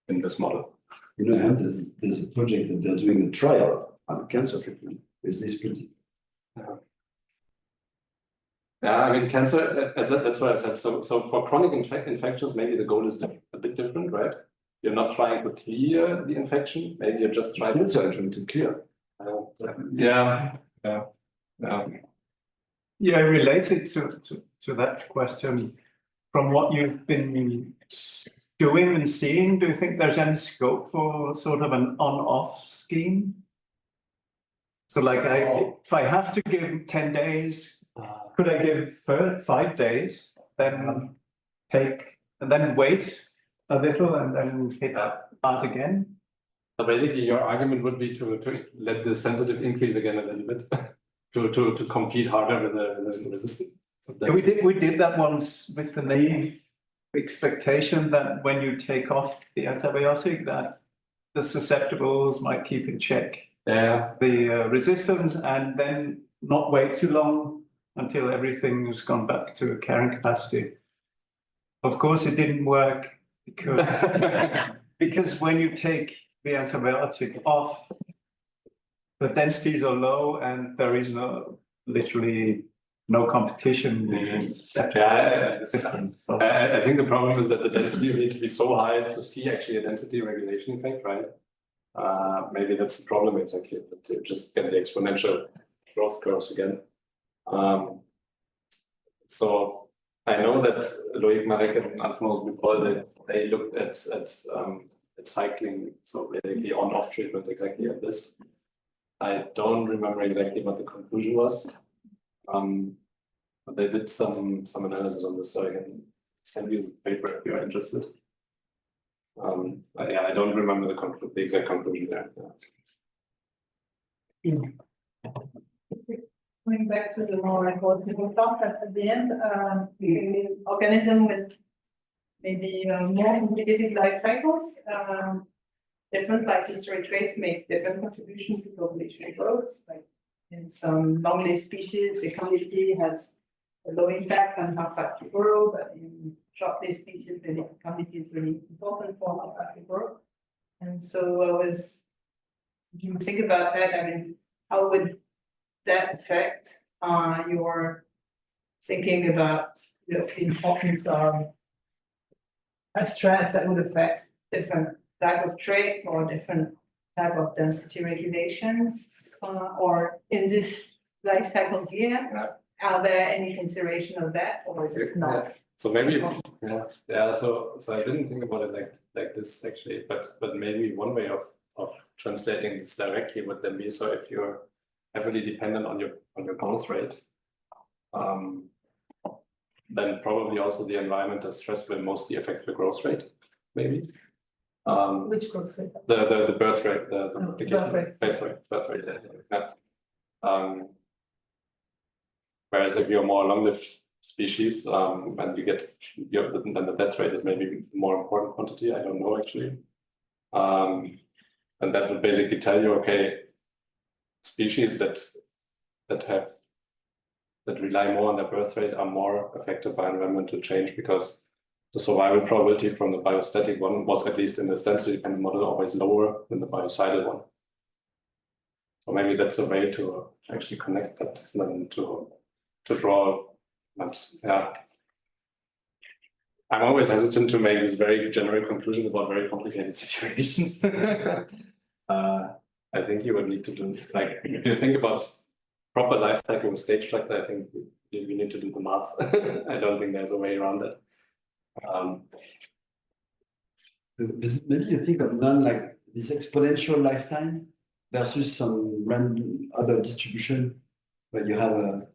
in this model. You know, there's a project that they're doing a trial on cancer treatment with this principle. Yeah, I mean, cancer, that's what I said. So for chronic infections, maybe the goal is a bit different, right? You're not trying to clear the infection. Maybe you're just trying to clear. Yeah, related to that question, from what you've been doing and seeing, do you think there's any scope for sort of an on-off scheme? So like if I have to give 10 days, could I give 5 days, then take, and then wait a little and then hit that part again? So basically your argument would be to let the sensitive increase again a little bit, to compete harder with the resistant. Yeah, we did that once with the naive expectation that when you take off the antibiotic, that the susceptibles might keep in check the resistance, and then not wait too long until everything's gone back to carrying capacity. Of course, it didn't work because when you take the antibiotic off, the densities are low and there is literally no competition with resistance. So I think the problem is that the densities need to be so high to see actually a density regulation effect, right? Maybe that's the problem exactly, to just get the exponential growth curves again. So I know that Loic, Marek, and Alphonse before they looked at cycling, so basically on-off treatment exactly at this. I don't remember exactly what the conclusion was. But they did some analysis on this, so I can send you the paper if you're interested. But yeah, I don't remember the exact conclusion there. Going back to the more important thoughts at the end, the organism with maybe more complicated life cycles, different life history traits make different contributions to population growth. Like in some long-lived species, fecundity has a low impact on how fast you grow, but in short-lived species, the fecundity is really important for how fast you grow. And so, do you think about that? I mean, how would that affect your thinking about the importance of a stress that would affect different type of traits or different type of density regulations, or in this life cycle here, are there any consideration of that, or is it not? So maybe, so I didn't think about it like this actually, but maybe one way of translating this directly would then be, so if you're heavily dependent on your growth rate, then probably also the environmental stress will mostly affect the growth rate, maybe. Which growth rate? The birth rate, the Oh, multiplication, birth rate, yeah. Whereas if you're more long-lived species, and you get then the death rate is maybe more important quantity. I don't know actually. And that would basically tell you, okay, species that rely more on their birth rate are more affected by environmental change, because the survival probability from the biostatic one was, at least in the density dependent model, always lower than the biocidal one. So maybe that's a way to actually connect that and to draw. But yeah, I'm always hesitant to make these very general conclusions about very complicated situations. I think you would need to do, like, if you think about proper life cycle with stage structure, I think we need to do the math. I don't think there's a way around it. Maybe you think of none like this exponential lifetime versus some random other distribution where you have a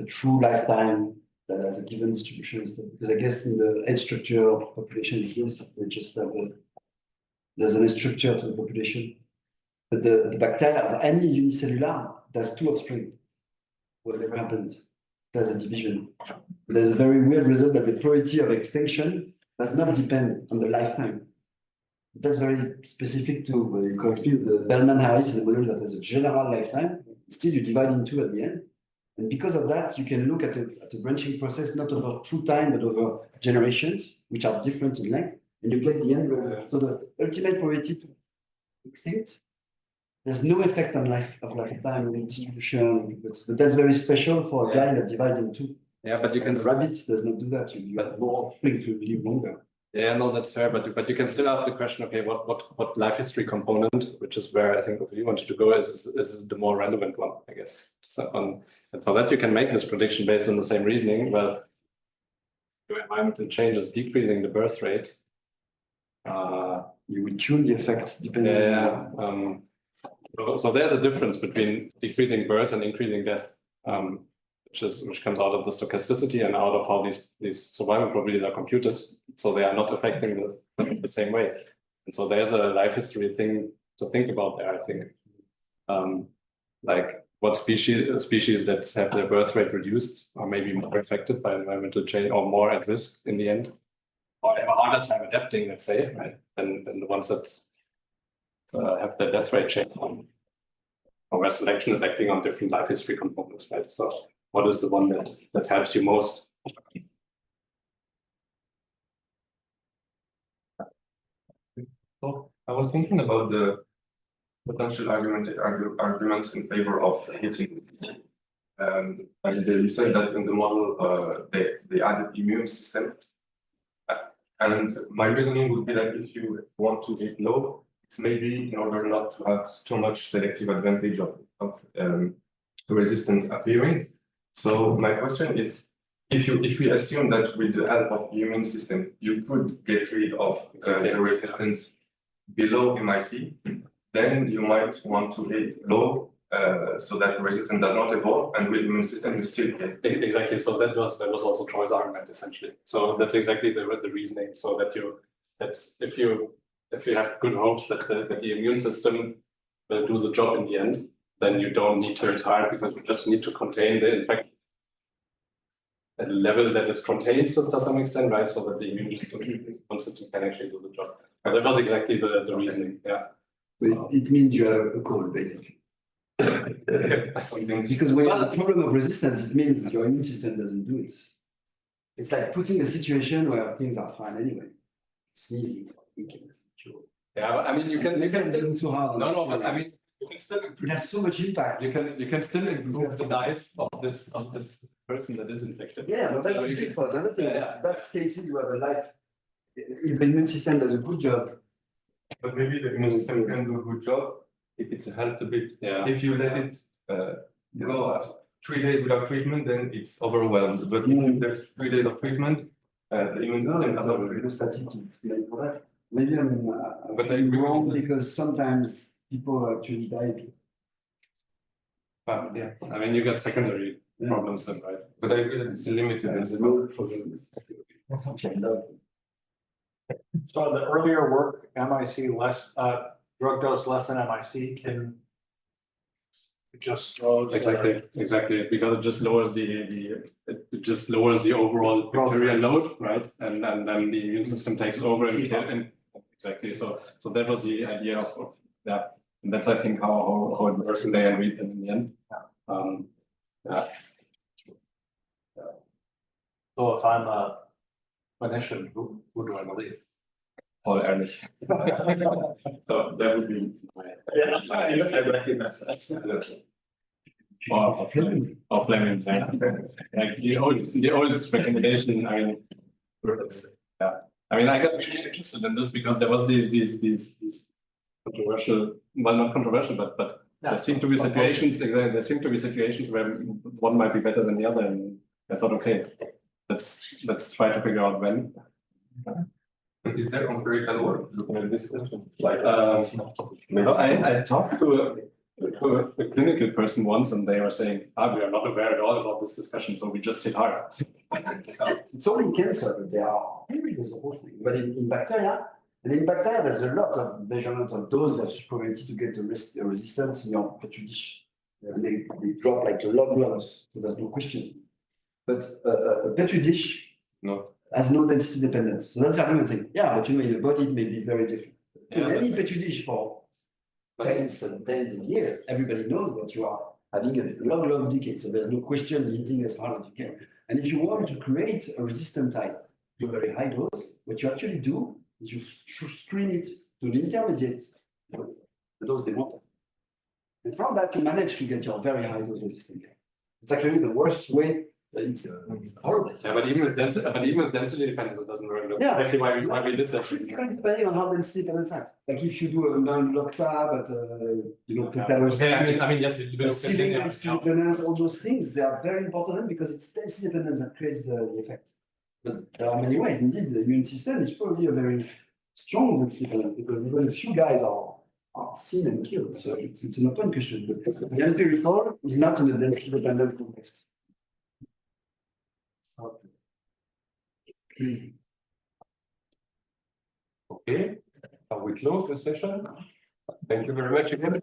true lifetime that has a given distribution. Because I guess in the age structure of population is this, they just have there's an age structure to the population. But the bacteria of any unicellular does two offspring. Whatever happens, there's a division. There's a very weird result that the probability of extinction does not depend on the lifetime. That's very specific to you correctly. The Bellman-Harris is a model that has a general lifetime. Still, you divide in two at the end. And because of that, you can look at a branching process not over true time, but over generations, which are different in length. And you get the end result. So the ultimate probability to extinct, there's no effect on lifetime distribution, but that's very special for a guy that divides in two. Yeah, but you can. Rabbits does not do that. You have more offspring to live longer. Yeah, no, that's fair. But you can still ask the question, okay, what life history component, which is where I think you wanted to go, is the more relevant one, I guess. So and for that you can make this prediction based on the same reasoning. Well, your environmental change is decreasing the birth rate. You will tune the effects depending on. So there's a difference between decreasing birth and increasing death, which comes out of the stochasticity and out of how these survival probabilities are computed. So they are not affecting the same way. And so there's a life history thing to think about there, I think. Like what species that have their birth rate reduced are maybe more affected by environmental change or more at risk in the end, or have a harder time adapting, let's say, right, than the ones that have their death rate change, or where selection is acting on different life history components, right? So what is the one that helps you most? So I was thinking about the potential arguments in favor of heating. And you said that in the model they added immune system. And my reasoning would be that if you want to heat low, it's maybe in order not to have too much selective advantage of resistance appearing. So my question is, if we assume that with the help of the immune system, you could get rid of the resistance below MIC, then you might want to hit low so that the resistance does not evolve, and with the immune system you still get. Exactly. So that was also Troy's argument essentially. So that's exactly the reasoning. So that if you have good hopes that the immune system will do the job in the end, then you don't need to hit hard, because we just need to contain the infection at a level that is contained to some extent, right? So that the immune system can actually do the job. But that was exactly the reasoning. Yeah. So it means you have a cold, basically. Because when you have a problem of resistance, it means your immune system doesn't do it. It's like putting a situation where things are fine anyway. Sneezing, Yeah, but I mean, you can still too hard. no, but I mean, you can still it has so much impact. you can still improve the life of this person that is infected. Yeah, but So that's you good can- for another thing. Yeah. That's cases you have a life. If the immune system does a good job, But maybe the immune system can do a good job if it's helped a bit. Yeah. If you let it go 3 days without treatment, then it's overwhelmed. But if there's 3 days of treatment, the immune system does not. static for that. Maybe But I'm wrong because sometimes people actually die. Yeah. I mean, you get secondary problems then, right? But I agree that it's limited. There's a role for them. So the earlier work, MIC less, drug dose less than MIC can it just slows. Exactly, because it just lowers it just lowers the overall bacterial load, right? And then the immune system takes over and exactly. So that was the idea of yeah. And that's I think how it works in the end read in the end. Yeah. So if I'm a clinician, who do I believe? Paul Ehrlich. So that would be my. Yeah, I recognize that. Or Fleming, like the oldest recommendation. I mean, yeah. I mean, I got really interested in this because there was these controversial, well, not controversial, but there seem to be situations. There seem to be situations where one might be better than the other, and I thought, okay, let's try to figure out when. Is there empirical work looking at this question? Like, I talked to a clinical person once, and they were saying, we are not aware at all about this discussion, so we just hit hard. It's only in cancer that there are there's the whole thing, but in bacteria, and in bacteria, there's a lot of measurement of dose versus probability to get the resistance in your petri dish. They drop like log logs, so there's no question. But a petri dish has no density dependence. So that's argument saying, yeah, but in the body it may be very different. In any petri dish for tens and tens of years, everybody knows that you are having a log decay. So there's no question hitting as hard as you can. And if you want to create a resistant type to a very high dose, what you actually do is you screen it to the intermediate dose, the dose they want. And from that, you manage to get your very high dose resistant type. It's actually the worst way. It's horrible. Yeah, but even with density dependence, it doesn't work. Yeah. Exactly why we did that. Depending on how density dependent it's. Like if you do a non-log tab, but I mean, yes, ceiling density dependence, all those things, they are very important because it's density dependence that creates the effect. But there are many ways. Indeed, the immune system is probably a very strong density dependent because even a few guys are seen and killed. So it's an open question. But the empirical is not in a density dependent context. okay, we close the session. Thank you very much again.